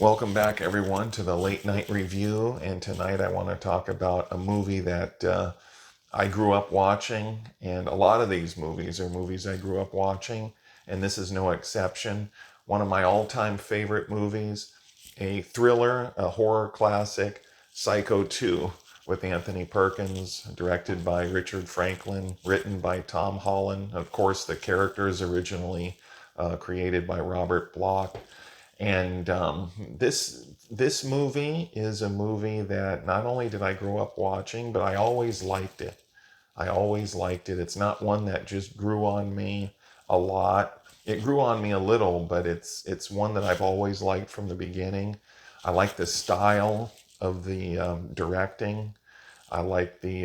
Welcome back, everyone, to the late night review. And tonight I want to talk about a movie that I grew up watching. And a lot of these movies are movies I grew up watching, and this is no exception. One of my all time favorite movies, a thriller, a horror classic, Psycho 2, with Anthony Perkins, directed by Richard Franklin, written by Tom Holland. Of course, the characters originally created by Robert Bloch. And this movie is a movie that not only did I grow up watching, but I always liked it. I always liked it. It's not one that just grew on me a lot. It grew on me a little, but it's one that I've always liked from the beginning. I like the style of the directing. I like the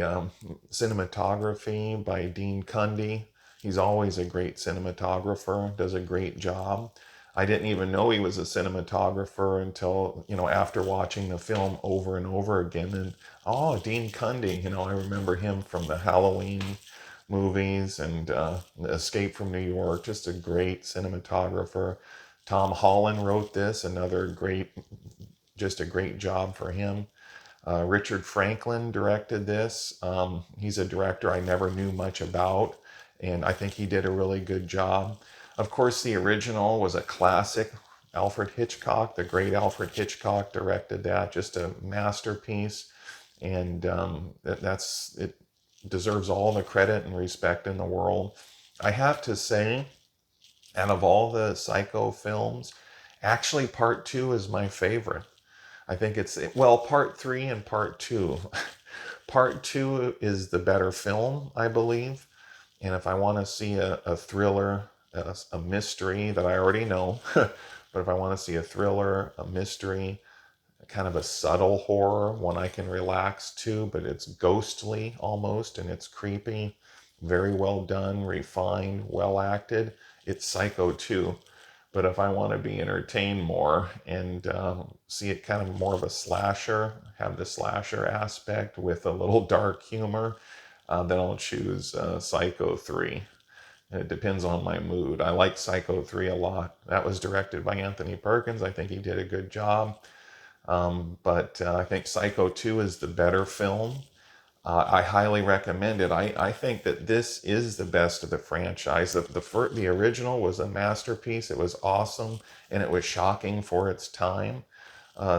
cinematography by Dean Cundy. He's always a great cinematographer, does a great job. I didn't even know he was a cinematographer until, after watching the film over and over again. And, oh, Dean Cundy, I remember him from the Halloween movies and Escape from New York, just a great cinematographer. Tom Holland wrote this, just a great job for him. Richard Franklin directed this. He's a director I never knew much about, and I think he did a really good job. Of course, the original was a classic. Alfred Hitchcock, the great Alfred Hitchcock, directed that. Just a masterpiece, and that's it. Deserves all the credit and respect in the world. I have to say, out of all the Psycho films, actually, part two is my favorite. I think part three and part two. Part two is the better film, I believe. And if I want to see a thriller, a mystery that I already know, but if I want to see a thriller, a mystery, kind of a subtle horror, one I can relax to, but it's ghostly almost and it's creepy, very well done, refined, well acted, it's Psycho 2. But if I want to be entertained more and see it kind of more of a slasher, have the slasher aspect with a little dark humor, then I'll choose Psycho 3. And it depends on my mood. I like Psycho 3 a lot. That was directed by Anthony Perkins. I think he did a good job. But I think Psycho 2 is the better film. I highly recommend it. I think that this is the best of the franchise. The original was a masterpiece. It was awesome and it was shocking for its time.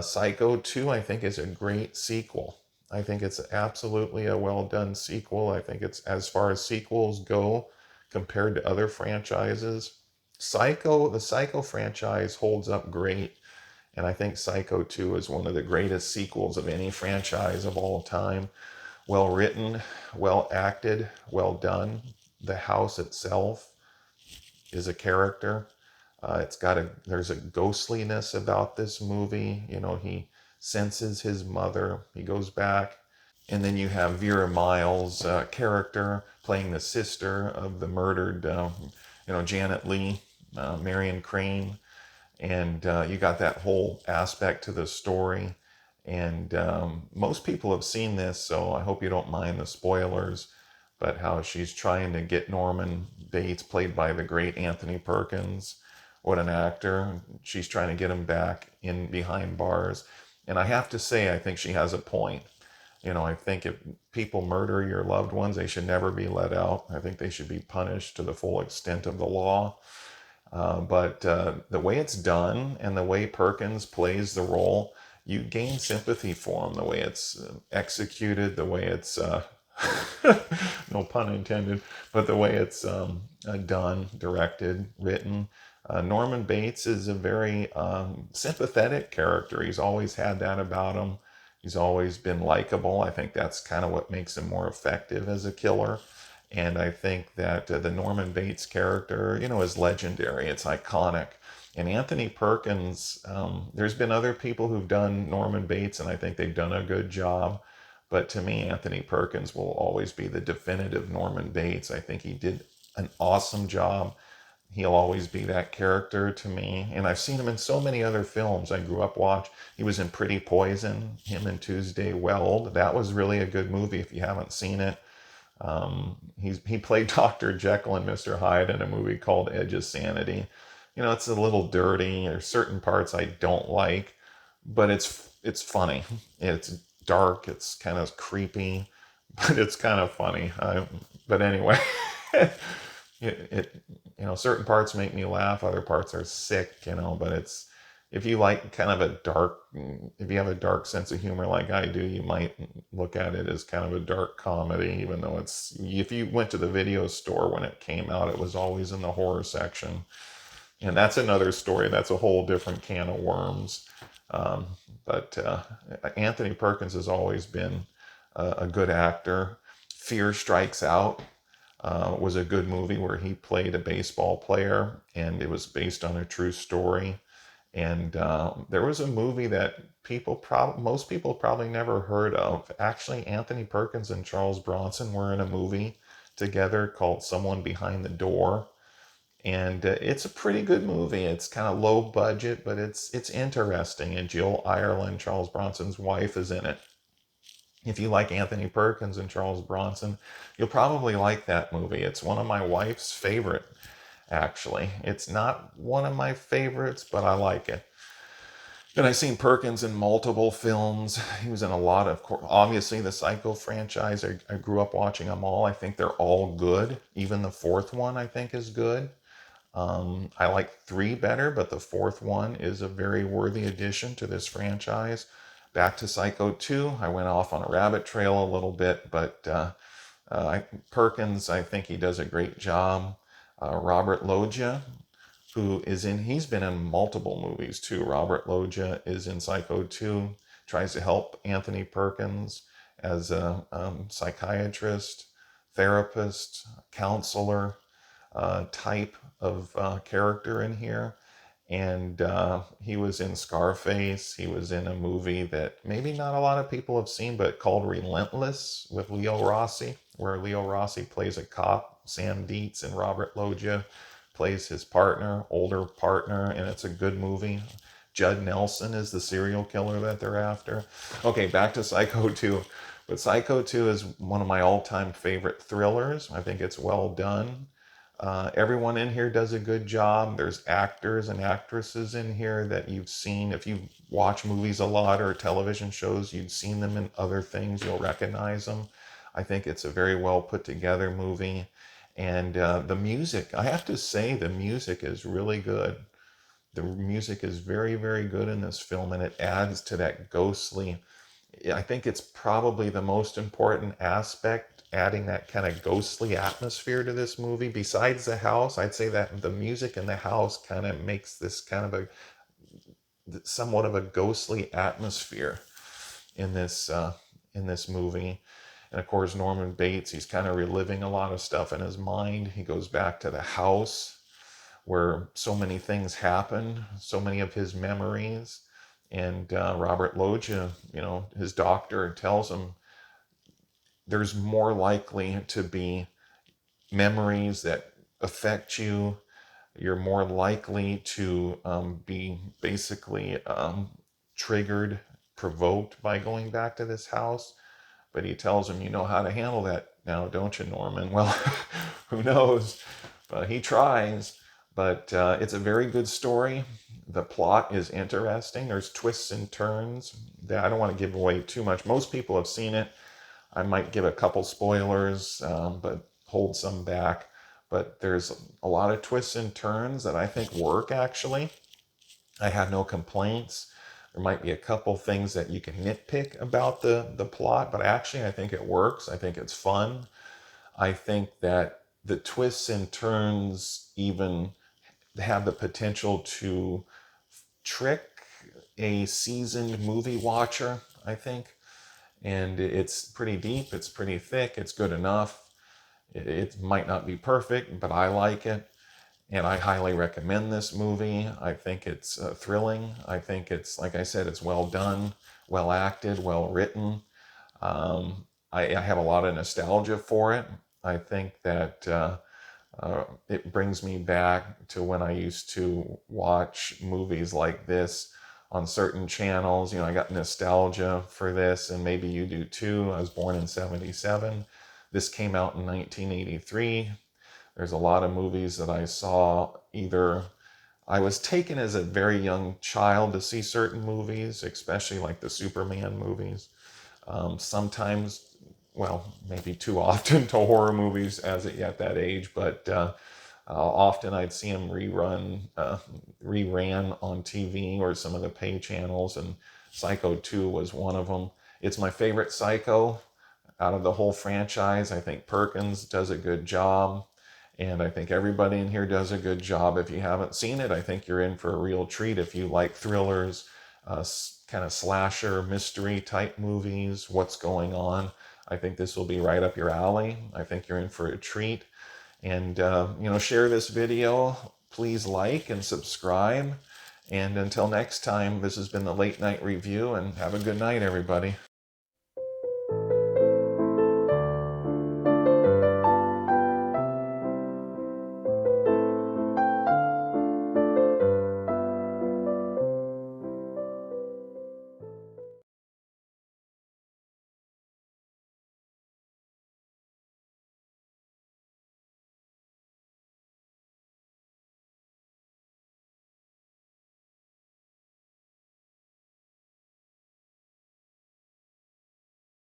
Psycho 2, I think, is a great sequel. I think it's absolutely a well done sequel. I think it's, as far as sequels go, compared to other franchises, the Psycho franchise holds up great. And I think Psycho 2 is one of the greatest sequels of any franchise of all time. Well written, well acted, well done. The house itself is a character. There's a ghostliness about this movie. He senses his mother. He goes back. And then you have Vera Miles' character playing the sister of the murdered, Janet Leigh, Marion Crane. And you got that whole aspect to the story. And most people have seen this, so I hope you don't mind the spoilers. But how she's trying to get Norman Bates, played by the great Anthony Perkins. What an actor. She's trying to get him back in behind bars. And I have to say, I think she has a point. I think if people murder your loved ones, they should never be let out. I think they should be punished to the full extent of the law. But the way it's done and the way Perkins plays the role, you gain sympathy for him. The way it's executed, the way it's no pun intended, but the way it's done, directed, written. Norman Bates is a very sympathetic character. He's always had that about him. He's always been likable. I think that's kind of what makes him more effective as a killer. And I think that the Norman Bates character, is legendary. It's iconic. And Anthony Perkins, there's been other people who've done Norman Bates, and I think they've done a good job. But to me, Anthony Perkins will always be the definitive Norman Bates. I think he did an awesome job. He'll always be that character to me. And I've seen him in so many other films I grew up watching. He was in Pretty Poison, him and Tuesday Weld. That was really a good movie if you haven't seen it. He played Dr. Jekyll and Mr. Hyde in a movie called Edge of Sanity. It's a little dirty. There's certain parts I don't like, but it's funny. It's dark. It's kind of creepy, but it's kind of funny. But anyway, it certain parts make me laugh. Other parts are sick. But it's if you like kind of a dark, if you have a dark sense of humor like I do, you might look at it as kind of a dark comedy, even though it's, if you went to the video store when it came out, it was always in the horror section. And that's another story. That's a whole different can of worms. Um, but Anthony Perkins has always been a good actor. Fear Strikes Out was a good movie where he played a baseball player, and it was based on a true story. And there was a movie that most people probably never heard of. Actually, Anthony Perkins and Charles Bronson were in a movie together called Someone Behind the Door, and it's a pretty good movie. It's kind of low budget, but it's interesting. And Jill Ireland, Charles Bronson's wife, is in it. If you like Anthony Perkins and Charles Bronson, you'll probably like that movie. It's one of my wife's favorite, actually. It's not one of my favorites, but I like it. Then I've seen Perkins in multiple films. He was in a lot of, obviously, the Psycho franchise. I grew up watching them all. I think they're all good. Even the fourth one, I think, is good. I like three better, but the fourth one is a very worthy addition to this franchise. Back to Psycho 2, I went off on a rabbit trail a little bit, but Perkins, I think he does a great job. Robert Loggia, he's been in multiple movies too. Robert Loggia is in Psycho 2, tries to help Anthony Perkins as a psychiatrist, therapist, counselor type of character in here. And he was in Scarface. He was in a movie that maybe not a lot of people have seen, but called Relentless with Leo Rossi, where Leo Rossi plays a cop, Sam Dietz, and Robert Loggia plays his partner, older partner, and it's a good movie. Judd Nelson is the serial killer that they're after. Okay, back to Psycho 2. But Psycho 2 is one of my all-time favorite thrillers. I think it's well done. Everyone in here does a good job. There's actors and actresses in here that you've seen. If you watch movies a lot or television shows, you've seen them in other things. You'll recognize them. I think it's a very well put together movie. And the music, I have to say, the music is really good. The music is very, very good in this film, and it adds to that ghostly. I think it's probably the most important aspect, adding that kind of ghostly atmosphere to this movie. Besides the house, I'd say that the music in the house kind of makes this kind of a somewhat of a ghostly atmosphere in this movie. And of course, Norman Bates, he's kind of reliving a lot of stuff in his mind. He goes back to the house where so many things happen, so many of his memories. And Robert Loggia, his doctor tells him there's more likely to be memories that affect you. You're more likely to be basically triggered, provoked by going back to this house. But he tells him, you know how to handle that now, don't you, Norman? Well, who knows? He tries. But it's a very good story. The plot is interesting. There's twists and turns. I don't want to give away too much. Most people have seen it. I might give a couple spoilers, but hold some back. But there's a lot of twists and turns that I think work, actually. I have no complaints. There might be a couple things that you can nitpick about the plot, but actually I think it works. I think it's fun. I think that the twists and turns even have the potential to trick a seasoned movie watcher, I think. And it's pretty deep, it's pretty thick, it's good enough. It might not be perfect, but I like it. And I highly recommend this movie. I think it's thrilling. I think it's, like I said, it's well done, well acted, well written. I have a lot of nostalgia for it. I think that it brings me back to when I used to watch movies like this on certain channels. I got nostalgia for this, and maybe you do too. I was born in 77. This came out in 1983. There's a lot of movies that I saw either I was taken as a very young child to see certain movies, especially like the Superman movies. Sometimes, well, maybe too often to horror movies as at that age, but often I'd see them reran on TV or some of the pay channels, and Psycho 2 was one of them. It's my favorite Psycho out of the whole franchise. I think Perkins does a good job, and I think everybody in here does a good job. If you haven't seen it, I think you're in for a real treat. If you like thrillers, kind of slasher mystery type movies, what's going on, I think this will be right up your alley. I think you're in for a treat. And share this video. Please like and subscribe. And until next time, this has been the Late Night Review, and have a good night, everybody.